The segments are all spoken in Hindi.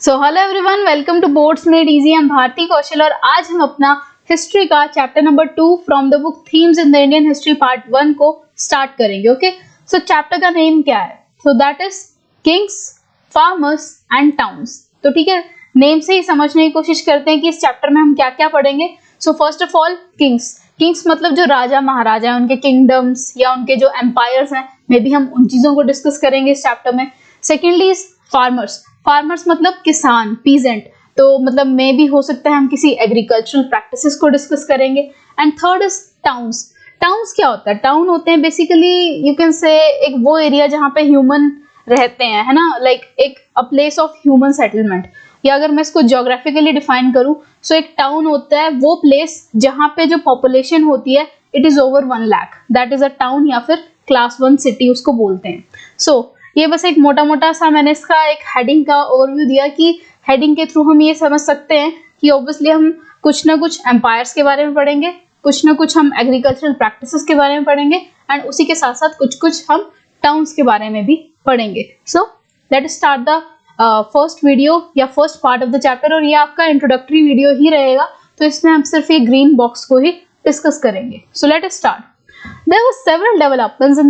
So hello everyone, welcome to boards made easy. I am Bharti Kaushal और आज हम अपना हिस्ट्री का chapter number 2 from the book themes in the Indian history part 1 को स्टार्ट करेंगे। ओके, सो चैप्टर का नेम क्या है? So that is kings, farmers and towns. तो ठीक है, नेम से ही समझने की कोशिश करते हैं कि इस चैप्टर में हम क्या क्या पढ़ेंगे। So first of all Kings. Kings मतलब जो राजा महाराजा हैं, उनके किंगडम्स या उनके जो एम्पायर्स हैं, मे बी हम उन चीजों को डिस्कस करेंगे इस चैप्टर में। Secondly is farmers. फार्मर्स मतलब किसान, पीजेंट, तो मतलब मे भी हो सकता है हम किसी एग्रीकल्चरल प्रैक्टिसेस को डिस्कस करेंगे। And third is towns. Towns क्या होता है? टाउन होते हैं बेसिकली यू कैन से एक वो एरिया जहाँ पे ह्यूमन रहते हैं, है ना, लाइक एक a place of human settlement. या अगर मैं इसको ज्योग्राफिकली डिफाइन करूँ, सो एक टाउन होता है वो प्लेस जहाँ पे जो पॉपुलेशन होती है it is over 1 lakh, that is a town या फिर क्लास 1 सिटी उसको बोलते हैं। सो ये बस एक मोटा मोटा सा मैंने इसका एक हेडिंग का ओवरव्यू दिया कि हेडिंग के थ्रू हम ये समझ सकते हैं कि ऑब्वियसली हम कुछ ना कुछ एम्पायर्स के बारे में पढ़ेंगे, कुछ ना कुछ हम एग्रीकल्चरल प्रैक्टिसेस के बारे में पढ़ेंगे एंड उसी के साथ साथ कुछ कुछ हम टाउन्स के बारे में भी पढ़ेंगे। So let us start the first video या first part of the chapter, और ये आपका इंट्रोडक्टरी वीडियो ही रहेगा, तो इसमें हम सिर्फ ये ग्रीन बॉक्स को ही डिस्कस करेंगे। सो let us start. There were several developments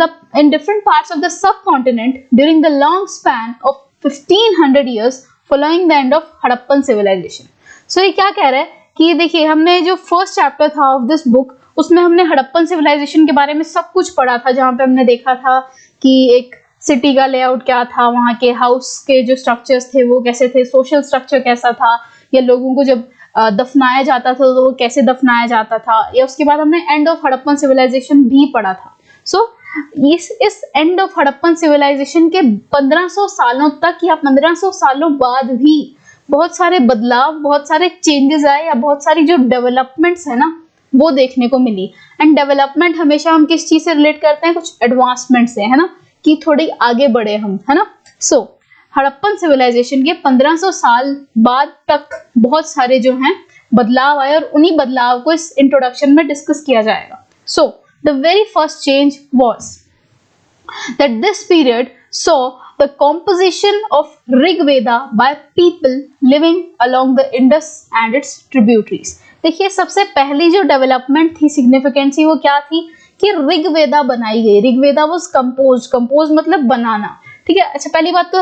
in different parts of the subcontinent during the long span of 1500 years following the end of Harappan civilization. So ये क्या कह रहा है कि देखिए, हमने जो फर्स्ट चैप्टर था ऑफ दिस बुक उसमें हमने हड़प्पन सिविलाइजेशन के बारे में सब कुछ पढ़ा था, जहाँ पे हमने देखा था कि एक सिटी का लेआउट क्या था, वहाँ के हाउस के जो स्ट्रक्चर्स थे वो कैसे थे, सोशल स्ट्रक्चर कैसा था, या लोगों को जब दफनाया जाता था तो कैसे दफनाया जाता था, या उसके बाद हमने एंड ऑफ हड़प्पन सिविलाइजेशन भी पढ़ा था। सो इस एंड ऑफ हड़प्पन सिविलाइजेशन के 1500 सालों तक या 1500 सालों बाद भी बहुत सारे बदलाव, बहुत सारे चेंजेस आए, या बहुत सारी जो डेवलपमेंट्स है ना वो देखने को मिली। एंड डेवलपमेंट हमेशा हम किस चीज से रिलेट करते हैं? कुछ एडवांसमेंट से, है ना, कि थोड़ी आगे बढ़े हम, है ना। सो हड़प्पन सिविलाइजेशन के 1500 साल बाद तक बहुत सारे जो हैं बदलाव आए, और उन्हीं बदलाव को इस इंट्रोडक्शन में डिस्कस किया जाएगा। So the very first change was that this period saw the composition of Rigveda by people living along the Indus and it's tributaries. देखिए, सबसे पहली जो डेवलपमेंट थी, सिग्निफिकेंसी, वो क्या थी कि ऋग्वेदा बनाई गई। ऋग्वेदा वाज कंपोज मतलब बनाना, ठीक है। अच्छा, पहली बात तो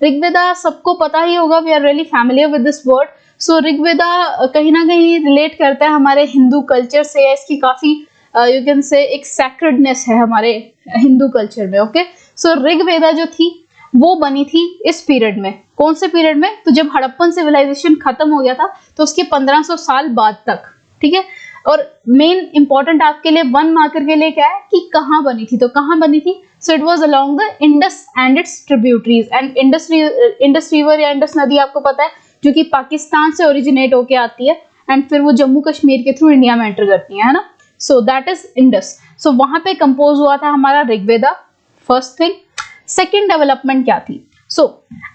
ऋग्वेदा सबको पता ही होगा, we are really familiar with this word. So Rigveda कहीं ना कहीं रिलेट करता है हमारे हिंदू कल्चर से, इसकी काफी यू कैन से एक सैक्रेडनेस है हमारे हिंदू कल्चर में। ओके, सो ऋग्वेदा जो थी वो बनी थी इस पीरियड में। कौन से पीरियड में? तो जब हड़प्पन सिविलाइजेशन खत्म हो गया था तो उसके 1500 साल बाद तक, ठीक है। और मेन इंपॉर्टेंट आपके लिए 1 मार्कर के लिए क्या है कि कहाँ बनी थी, तो कहाँ बनी थी? So it was along the Indus and its tributaries, and Indus river या इंडस नदी आपको पता है जो कि पाकिस्तान से ओरिजिनेट होके आती है एंड फिर वो जम्मू कश्मीर के थ्रू इंडिया में एंटर करती है ना। So that is Indus. So वहां पे कंपोज हुआ था हमारा Rigveda, first thing. Second development क्या थी? So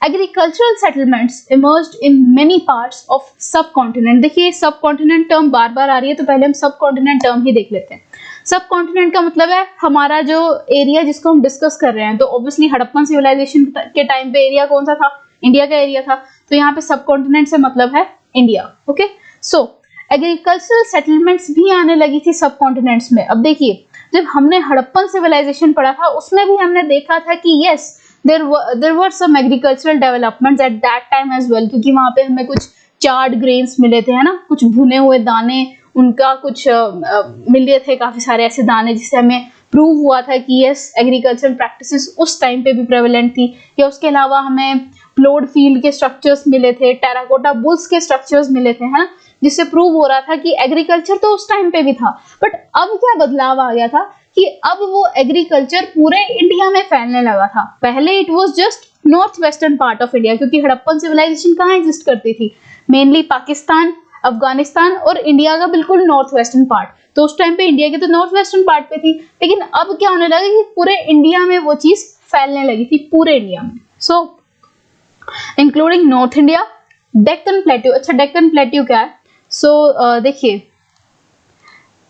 agricultural settlements emerged in many parts of subcontinent. देखिए, सब कॉन्टिनेंट टर्म बार बार आ रही है, तो पहले हम सब कॉन्टिनेंट टर्म ही देख लेते हैं। सब कॉन्टिनेंट का मतलब है हमारा जो एरिया जिसको हम डिस्कस कर रहे हैं। तो ऑब्वियसली हड़प्पन सिविलाइजेशन के टाइम पे एरिया कौन सा था? इंडिया का एरिया था, तो यहाँ पे सब कॉन्टिनेंट से मतलब है इंडिया। ओके, सो एग्रीकल्चरल सेटलमेंट्स भी आने लगी थी सब कॉन्टिनेंट्स में। अब देखिए, जब हमने हड़प्पन सिविलाइजेशन पढ़ा था उसमें भी हमने देखा था कि yes there were some agricultural developments at that time as well, क्योंकि वहां पे हमें कुछ चार्ड ग्रेन्स मिले थे, है ना, कुछ भुने हुए दाने, उनका कुछ मिले थे, काफी सारे ऐसे दाने जिससे हमें प्रूव हुआ था कि यस एग्रीकल्चरल प्रैक्टिसेस उस टाइम पे भी प्रेवलेंट थी। या उसके अलावा हमें प्लोड फील्ड के स्ट्रक्चर्स मिले थे, टेराकोटा बुल्स के स्ट्रक्चर्स मिले थे, है ना, जिससे प्रूव हो रहा था कि एग्रीकल्चर तो उस टाइम पे भी था। बट अब क्या बदलाव आ गया था कि अब वो एग्रीकल्चर पूरे इंडिया में फैलने लगा था। पहले it was just north western part of India, क्योंकि हड़प्पन सिविलाइजेशन कहाँ एग्जिस्ट करती थी? मेनली पाकिस्तान, अफगानिस्तान और इंडिया का बिल्कुल नॉर्थ वेस्टर्न पार्ट। तो उस टाइम पे इंडिया के तो नॉर्थ वेस्टर्न पार्ट पे थी, लेकिन अब क्या होने लगा कि पूरे इंडिया में वो चीज फैलने लगी थी, पूरे इंडिया में। सो including north India, Deccan plateau. अच्छा, डेक्कन प्लेट्यू क्या है? सो देखिए,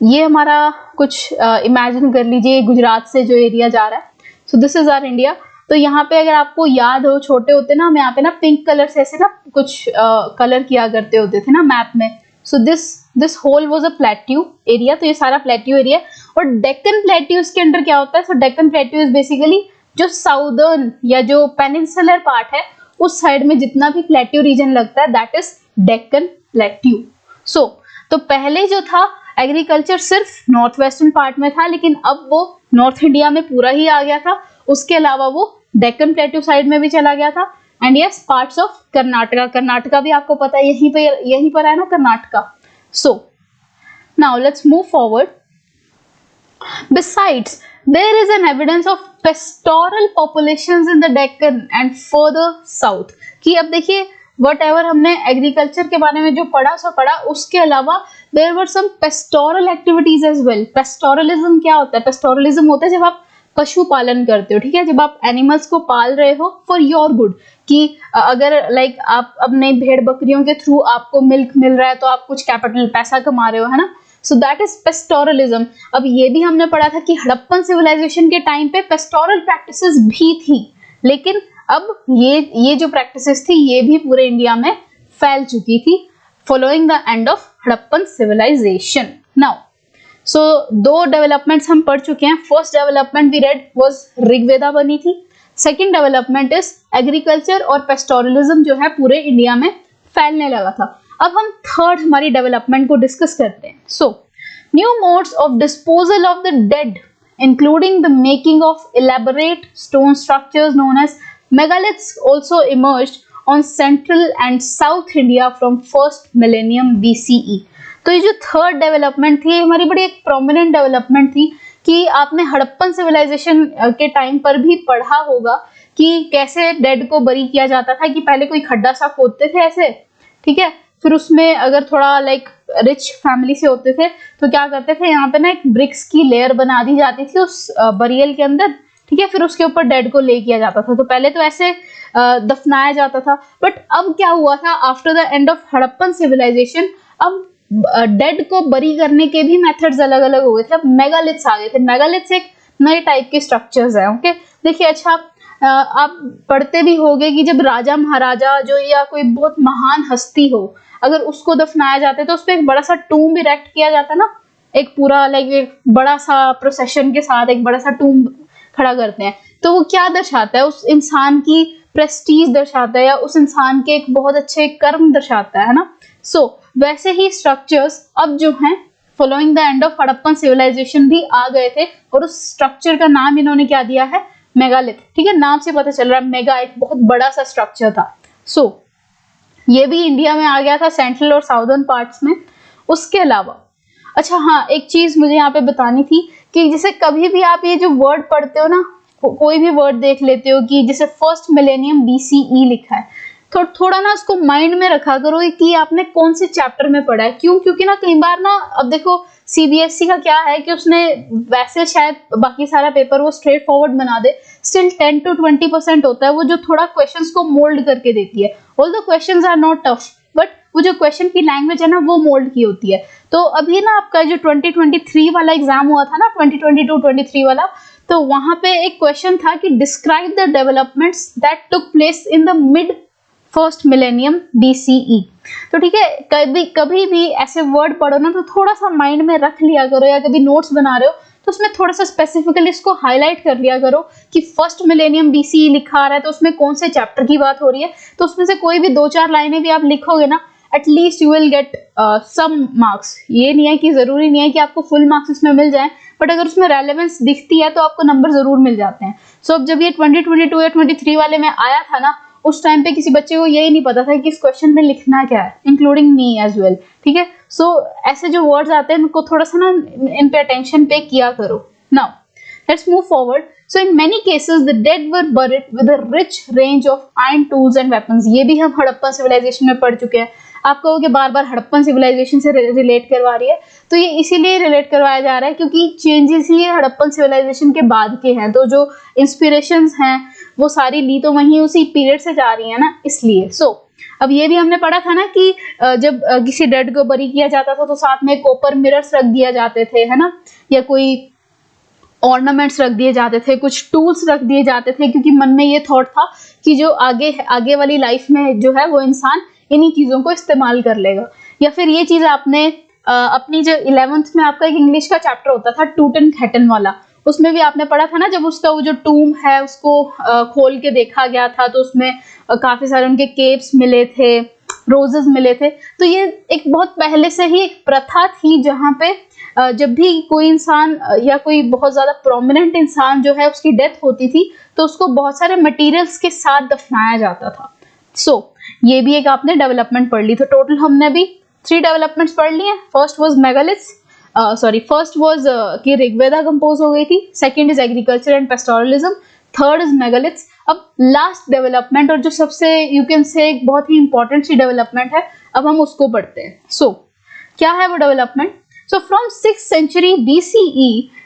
ये हमारा कुछ इमेजिन कर लीजिए गुजरात से जो एरिया जा रहा है। So this is our India. तो यहाँ पे अगर आपको याद हो, छोटे होते ना हम यहाँ पे ना पिंक कलर से ऐसे ना कुछ कलर किया करते होते थे ना मैप में। So this whole was a plateau area, तो ये सारा प्लेट्यू एरिया। और डेक्कन प्लेट्यू इसके अंडर क्या होता है? सो डेक्कन प्लेट्यू इज बेसिकली जो साउदर्न या जो पेनिनसुलर पार्ट है उस साइड में जितना भी प्लेट्यू रीजन लगता है दैट इज डेक्कन प्लेट्यू। सो तो पहले जो था एग्रीकल्चर सिर्फ नॉर्थ वेस्टर्न पार्ट में था, लेकिन अब वो नॉर्थ इंडिया में पूरा ही आ गया था। उसके अलावा वो डेक्कन प्लेट्यू साइड में भी चला गया था। And yes, parts of Karnataka, Karnataka भी आपको पता है यहीं पर है ना Karnataka. So now let's move forward. Besides, there is an evidence of pastoral populations in the Deccan and further south। कि अब देखिए whatever हमने एग्रीकल्चर के बारे में जो पढ़ा सो पढ़ा, उसके अलावा there were some pastoral activities as well। pastoralism क्या होता है? pastoralism होता है जब आप पशु पालन करते हो, ठीक है, जब आप एनिमल्स को पाल रहे हो फॉर योर गुड, कि अगर लाइक आप अपने भेड़ बकरियों के थ्रू आपको मिल्क मिल रहा है तो आप कुछ कैपिटल पैसा कमा रहे हो, है ना। So that is pastoralism. अब ये भी हमने पढ़ा था कि हड़प्पन सिविलाइजेशन के टाइम पे पेस्टोरल प्रैक्टिसेस भी थी, लेकिन अब ये जो प्रैक्टिसेस थी ये भी पूरे इंडिया में फैल चुकी थी following the end of Harappan civilisation. Now so दो डेवलपमेंट्स हम पढ़ चुके हैं। First development we read was Rigveda बनी थी। सेकेंड डेवलपमेंट इज एग्रीकल्चर और पेस्टोरलिज्म जो है पूरे इंडिया में फैलने लगा था। अब हम थर्ड हमारी डेवलपमेंट को डिस्कस करते हैं। So new modes of disposal of the dead including the making of elaborate stone structures known as megaliths also emerged on central and south India from first millennium BCE। तो ये जो थर्ड डेवलपमेंट थी हमारी बड़ी एक प्रोमिनेंट डेवलपमेंट थी कि आपने हड़प्पन सिविलाइजेशन के टाइम पर भी पढ़ा होगा कि कैसे डेड को बरी किया जाता था, कि पहले कोई खड्डा सा खोदते थे ऐसे, ठीक है, फिर उसमें अगर थोड़ा लाइक रिच फैमिली से होते थे तो क्या करते थे, यहाँ पे ना एक ब्रिक्स की लेयर बना दी जाती थी उस बरियल के अंदर, ठीक है, फिर उसके ऊपर डेड को ले किया जाता था। तो पहले तो ऐसे दफनाया जाता था, बट अब क्या हुआ था after the end of Harappan civilisation, अब डेड को बरी करने के भी मेथड्स अलग अलग हो गए थे। अब मेगालिथ्स आ गए थे। मेगालिथ्स एक नए टाइप के स्ट्रक्चर्स है। ओके, देखिए अच्छा आप पढ़ते भी होंगे कि जब राजा महाराजा जो या कोई बहुत महान हस्ती हो अगर उसको दफनाया जाता है तो उस पर एक बड़ा सा टूम्ब इरेक्ट किया जाता है ना, एक पूरा लाइक एक बड़ा सा प्रोसेशन के साथ एक बड़ा सा टूम्ब खड़ा करते हैं। तो वो क्या दर्शाता है? उस इंसान की प्रेस्टीज दर्शाता है या उस इंसान के एक बहुत अच्छे कर्म दर्शाता है ना। सो वैसे ही स्ट्रक्चर्स अब जो हैं following the end of Harappan civilisation भी आ गए थे और उस स्ट्रक्चर का नाम इन्होंने क्या दिया है? मेगालिथ। ठीक है, नाम से पता चल रहा है मेगा एक बहुत बड़ा सा स्ट्रक्चर था। सो ये भी इंडिया में आ गया था सेंट्रल और साउदर्न पार्ट्स में। उसके अलावा अच्छा हाँ, एक चीज मुझे यहाँ पे बतानी थी कि जैसे कभी भी आप ये जो वर्ड पढ़ते हो ना, कोई भी वर्ड देख लेते हो कि जैसे फर्स्ट मिलेनियम BCE लिखा है, तो थोड़ा ना उसको माइंड में रखा करो कि आपने कौन से चैप्टर में पढ़ा है। क्यों? क्योंकि ना कई बार ना, अब देखो CBSE का क्या है कि उसने वैसे शायद बाकी सारा पेपर वो स्ट्रेट फॉरवर्ड बना दे, स्टिल 10 to 20% होता है वो जो थोड़ा क्वेश्चंस को मोल्ड करके देती है। All the questions are not tough, but वो जो क्वेश्चन की लैंग्वेज है ना वो मोल्ड की होती है। तो अभी ना आपका जो 2023 वाला एग्जाम हुआ था ना, 2022-23 वाला, तो वहां पे एक क्वेश्चन था कि describe the developments that took place in the mid first millennium BCE। तो ठीक है, कभी भी ऐसे वर्ड पढ़ो ना तो थोड़ा सा माइंड में रख लिया करो, या कभी नोट्स बना रहे हो तो उसमें थोड़ा सा स्पेसिफिकली इसको हाईलाइट कर लिया करो कि फर्स्ट मिलेनियम BCE लिखा आ रहा है तो उसमें कौन से चैप्टर की बात हो रही है। तो उसमें से कोई भी 2-4 लाइनें भी आप लिखोगे ना, at least you will get some marks. ये नहीं है कि जरूरी नहीं है कि आपको फुल मार्क्स इसमें मिल जाए, बट अगर उसमें रेलेवेंस दिखती है तो आपको नंबर जरूर मिल जाते हैं। सो अब जब ये 2022 या 23 वाले में आया था ना, उस टाइम पे किसी बच्चे को यही नहीं पता था कि इस क्वेश्चन में लिखना क्या है, इंक्लूडिंग मी एज वेल। ठीक है, सो ऐसे जो वर्ड्स आते हैं उनको थोड़ा सा ना इन पे अटेंशन पे किया करो। Now let's move forward. So in many cases the dead were buried with a rich range of iron tools and weapons. ये भी हम हड़प्पन सिविलाइजेशन में पढ़ चुके हैं। आप कहोगे बार बार हड़प्पन सिविलाइजेशन से रिलेट करवा रही है, तो ये इसीलिए रिलेट करवाया जा रहा है क्योंकि चेंजेस ही हड़प्पन सिविलाइजेशन के बाद के हैं, तो जो इंस्पिरेशंस हैं वो सारी ली तो वहीं उसी पीरियड से जा रही है ना, इसलिए। सो अब ये भी हमने पढ़ा था ना कि जब किसी डेड को बरी किया जाता था तो साथ में कॉपर मिरर्स रख दिया जाते थे, है ना, या कोई ऑर्नामेंट्स रख दिए जाते थे, कुछ टूल्स रख दिए जाते थे, क्योंकि मन में ये थॉट था कि जो आगे वाली लाइफ में जो है वो इंसान इन्हीं चीजों को इस्तेमाल कर लेगा। या फिर ये चीज आपने अपनी जो 11th में आपका एक इंग्लिश का चैप्टर होता था टूटनखैटन वाला, उसमें भी आपने पढ़ा था ना, जब उसका वो जो टूम है उसको खोल के देखा गया था तो उसमें काफी सारे उनके केव्स मिले थे, रोजेस मिले थे। तो ये एक बहुत पहले से ही एक प्रथा थी जहाँ पे जब भी कोई इंसान या कोई बहुत ज्यादा प्रोमिनेंट इंसान जो है उसकी डेथ होती थी तो उसको बहुत सारे मटेरियल्स के साथ दफनाया जाता था। सो ये भी एक आपने डेवलपमेंट पढ़ ली। तो टोटल हमने भी 3 डेवलपमेंट्स पढ़ लिए। First was megaliths, first was कि ऋग्वेदा कंपोज हो गई थी, second is agriculture and pastoralism, third is megaliths. अब लास्ट डेवलपमेंट और जो सबसे यू कैन से एक बहुत ही इंपॉर्टेंट सी डेवलपमेंट है, अब हम उसको पढ़ते हैं। सो क्या है वो development? So from 6th century BCE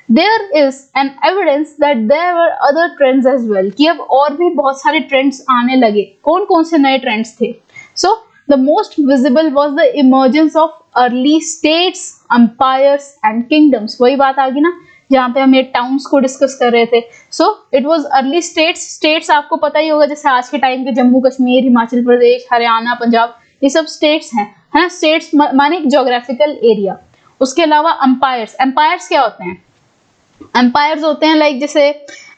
there is an evidence that there were other trends as well, कि अब और भी बहुत सारे ट्रेंड्स आने लगे। कौन कौन से नए ट्रेंड्स थे? So the most visible was the emergence of early states, empires and kingdoms। वही बात आ गई ना जहाँ पे हम ये टाउन्स को डिस्कस कर रहे थे। So it was early states। States आपको पता ही होगा, जैसे आज के टाइम के जम्मू कश्मीर, हिमाचल प्रदेश, हरियाणा, पंजाब, ये सब स्टेट्स हैं, है ना। स्टेट्स माने ज्योग्राफिकल एरिया। उसके अलावा एम्पायर्स। एम्पायर्स क्या होते हैं? एम्पायर्स होते हैं लाइक जैसे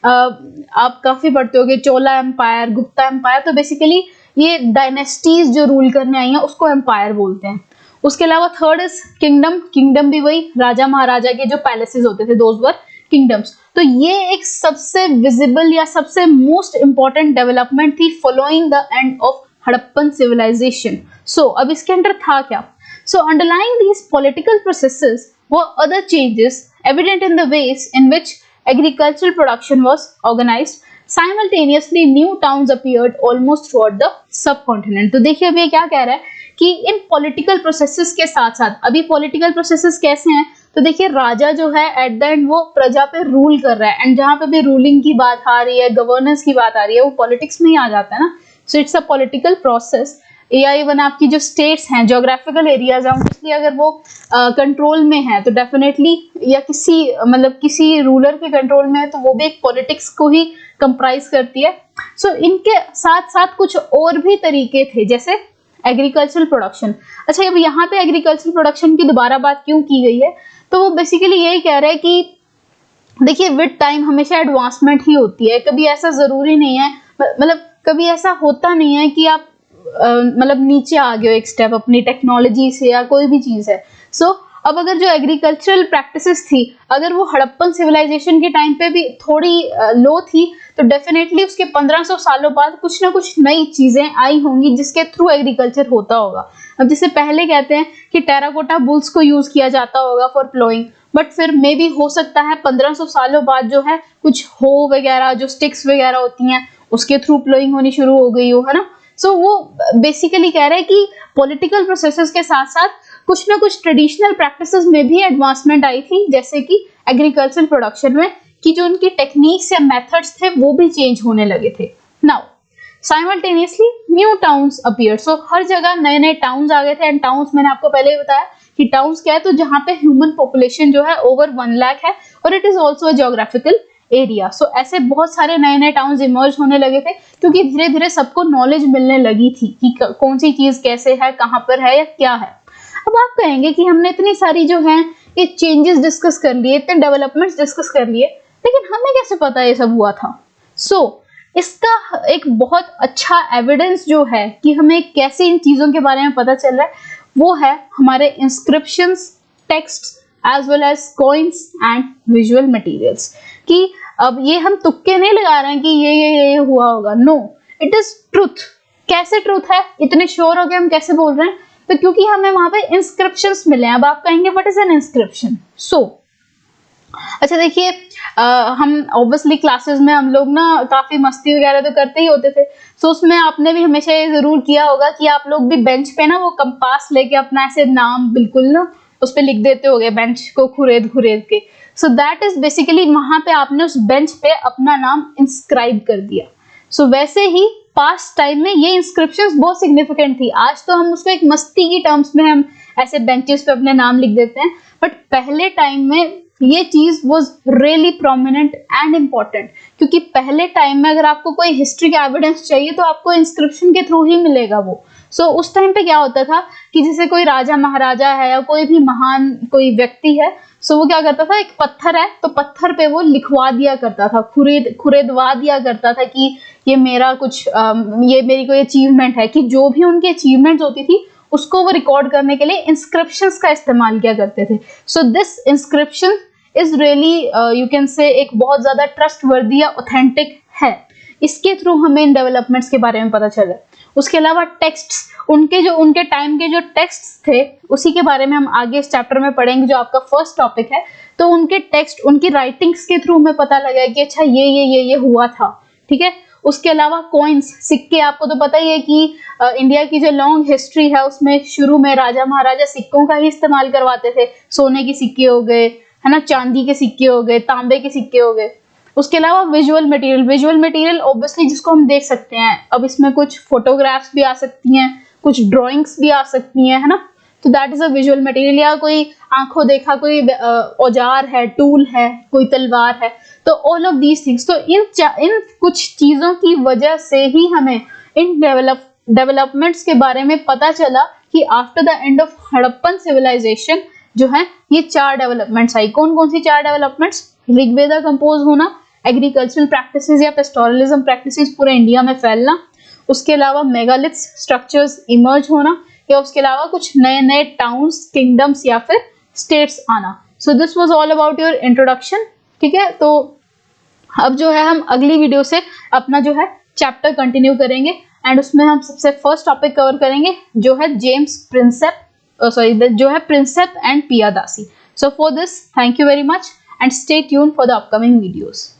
आप काफी पढ़ते होगे चोला एम्पायर, गुप्ता एम्पायर। तो बेसिकली ये डायनेस्टीज जो रूल करने आई हैं उसको एम्पायर बोलते हैं। उसके अलावा थर्ड इज किंगडम। किंगडम भी वही राजा महाराजा के जो पैलेसेस होते थे, दोज वर किंगडम्स। तो ये एक सबसे विजिबल या सबसे मोस्ट इंपॉर्टेंट डेवलपमेंट थी following the end of Harappan civilisation. So अब इसके अंदर था क्या? So underlying these political processes were other changes evident in the ways in which agricultural production was organized. Simultaneously, new towns appeared almost throughout the subcontinent. तो देखिए अभी क्या कह रहा है कि इन political processes के साथ साथ, अभी political processes कैसे हैं? तो देखिए राजा जो है एट द एंड वो प्रजा पे रूल कर रहा है, एंड जहाँ पे भी रूलिंग की बात आ रही है, गवर्नेंस की बात आ रही है, वो पॉलिटिक्स में ही आ जाता है ना। So it's a political process. या इवन आपकी जो स्टेट्स हैं, ज्योग्राफिकल एरियाज हैं, इसलिए अगर वो कंट्रोल में है तो डेफिनेटली, या किसी रूलर के कंट्रोल में है तो वो भी एक पॉलिटिक्स को ही कंप्राइज करती है। सो इनके साथ साथ कुछ और भी तरीके थे, जैसे एग्रीकल्चरल प्रोडक्शन। अच्छा, अब यहाँ पे एग्रीकल्चरल प्रोडक्शन की दोबारा बात क्यों की गई है? तो वो बेसिकली यही कह रहे हैं कि देखिए विद टाइम हमेशा एडवांसमेंट ही होती है। कभी ऐसा जरूरी नहीं है, कभी ऐसा होता नहीं है कि आप नीचे आ गए हो एक स्टेप अपनी टेक्नोलॉजी से या कोई भी चीज है। सो अब अगर जो एग्रीकल्चरल प्रैक्टिसेस थी, अगर वो हड़प्पन सिविलाइजेशन के टाइम पे भी थोड़ी लो थी, तो डेफिनेटली उसके 1500 सालों बाद कुछ ना कुछ नई चीजें आई होंगी जिसके थ्रू एग्रीकल्चर होता होगा। अब जैसे पहले कहते हैं कि टेराकोटा बुल्स को यूज किया जाता होगा फॉर प्लोइंग, बट फिर मे भी हो सकता है 1500 सालों बाद जो है कुछ हो वगैरह, जो स्टिक्स वगैरह होती हैं, उसके थ्रू प्लोइंग होनी शुरू हो गई हो, है ना। सो वो बेसिकली कह रहे हैं कि पॉलिटिकल प्रोसेसेस के साथ साथ कुछ ना कुछ ट्रेडिशनल प्रैक्टिसेस में भी एडवांसमेंट आई थी, जैसे कि एग्रीकल्चरल प्रोडक्शन में, कि जो उनकी टेक्निक्स या मेथड्स थे वो भी चेंज होने लगे थे। Now simultaneously new towns appeared. So हर जगह नए नए टाउन्स आ गए थे। एंड टाउन्स मैंने आपको पहले ही बताया कि टाउन्स क्या है, तो जहाँ पे ह्यूमन पॉपुलेशन जो है ओवर 1 लाख है, और it is also a geographical area. So ऐसे बहुत सारे नए नए टाउन्स इमर्ज होने लगे थे, क्योंकि धीरे धीरे सबको नॉलेज मिलने लगी थी कि कौन सी चीज कैसे है, कहाँ पर है या क्या है। अब आप कहेंगे कि हमने इतनी सारी जो है ये चेंजेस डिस्कस कर लिए, इतने डेवलपमेंट्स डिस्कस कर लिए, लेकिन हमें कैसे पता ये सब हुआ था? सो इसका एक बहुत अच्छा एविडेंस जो है कि हमें कैसे इन चीजों के बारे में पता चल रहा है, वो है हमारे inscriptions, texts as well as coins and visual materials. कि अब ये हम तुक्के नहीं लगा रहे हैं कि ये हुआ होगा, नो, इट इज ट्रुथ। कैसे ट्रुथ है, इतने श्योर हो गए हम कैसे बोल रहे हैं? तो क्योंकि हमें वहां पे इंस्क्रिप्शंस मिले हैं। अब आप कहेंगे व्हाट इज एन इंस्क्रिप्शन? सो अच्छा देखिए, हम ऑब्वियसली क्लासेस में हम लोग ना काफी मस्ती वगैरह तो करते ही होते थे। सो उसमें आपने भी हमेशा ये जरूर किया होगा कि आप लोग भी बेंच पे ना वो कंपास लेके अपना ऐसे नाम बिल्कुल ना उस पे लिख देते होगे, बेंच को खुरेद खुरेद के। सो दैट इज बेसिकली वहां पे आपने उस बेंच पे अपना नाम इंस्क्राइब कर दिया। सो वैसे ही पास्ट टाइम में ये इंस्क्रिप्शंस बहुत सिग्निफिकेंट थी। आज तो हम उसको एक मस्ती की टर्म्स में हम ऐसे बेंचेस पे अपने नाम लिख देते हैं, बट पहले टाइम में ये चीज was really prominent and important, क्योंकि पहले टाइम में अगर आपको कोई हिस्ट्री का एविडेंस चाहिए तो आपको इंस्क्रिप्शन के थ्रू ही मिलेगा वो। उस टाइम पे क्या होता था कि जैसे कोई राजा महाराजा है या कोई भी महान कोई व्यक्ति है, वो क्या करता था, एक पत्थर है तो पत्थर पे वो लिखवा दिया करता था, खुरेदवा दिया करता था कि ये मेरा कुछ ये मेरी कोई अचीवमेंट है, कि जो भी उनकी अचीवमेंट होती थी उसको वो रिकॉर्ड करने के लिए इंस्क्रिप्शंस का इस्तेमाल किया करते थे। So this inscription is really you can say एक बहुत ज्यादा ट्रस्टवर्दी या ऑथेंटिक है। इसके थ्रू हमें इन डेवलपमेंट्स के बारे में पता चला। उसके अलावा टेक्स्ट्स, उनके टाइम के जो टेक्स्ट्स थे उसी के बारे में हम आगे इस चैप्टर में पढ़ेंगे, जो आपका फर्स्ट टॉपिक है। तो उनके टेक्स्ट, उनकी राइटिंग्स के थ्रू हमें पता लगा कि अच्छा ये हुआ था, ठीक है। उसके अलावा कॉइन्स, सिक्के, आपको तो पता ही है कि इंडिया की जो लॉन्ग हिस्ट्री है उसमें शुरू में राजा महाराजा सिक्कों का ही इस्तेमाल करवाते थे। सोने के सिक्के हो गए, है ना, चांदी के सिक्के हो गए, तांबे के सिक्के हो गए। उसके अलावा विजुअल मटेरियल ऑब्वियसली जिसको हम देख सकते हैं। अब इसमें कुछ फोटोग्राफ्स भी आ सकती हैं, कुछ ड्राइंग्स भी आ सकती हैं, है ना। तो that is a visual material. या कोई आंखों देखा कोई औजार है, टूल है, कोई तलवार है, तो ऑल ऑफ दीज थिंग्स। तो इन कुछ चीजों की वजह से ही हमें इन डेवलपमेंट्स के बारे में पता चला कि after the end of Harappan civilisation जो है ये 4 डेवलपमेंट्स आई। कौन कौन सी 4 डेवलपमेंट्स? ऋग्वेदा कंपोज होना, एग्रीकल्चरल प्रैक्टिसेस या पेस्टोरलिज्म प्रैक्टिसेस पूरे इंडिया में फैलना, उसके अलावा मेगालिथ्स स्ट्रक्चर्स इमर्ज होना, या उसके अलावा कुछ नए नए टाउन्स, किंगडम्स या फिर स्टेट्स आना। So this was all about your introduction, ठीक है। तो अब जो है हम अगली वीडियो से अपना जो है चैप्टर कंटिन्यू करेंगे एंड उसमें हम सबसे फर्स्ट टॉपिक कवर करेंगे जो है जो है Prinsep and Piyadasi. So for this thank you very much and stay tuned for the upcoming videos.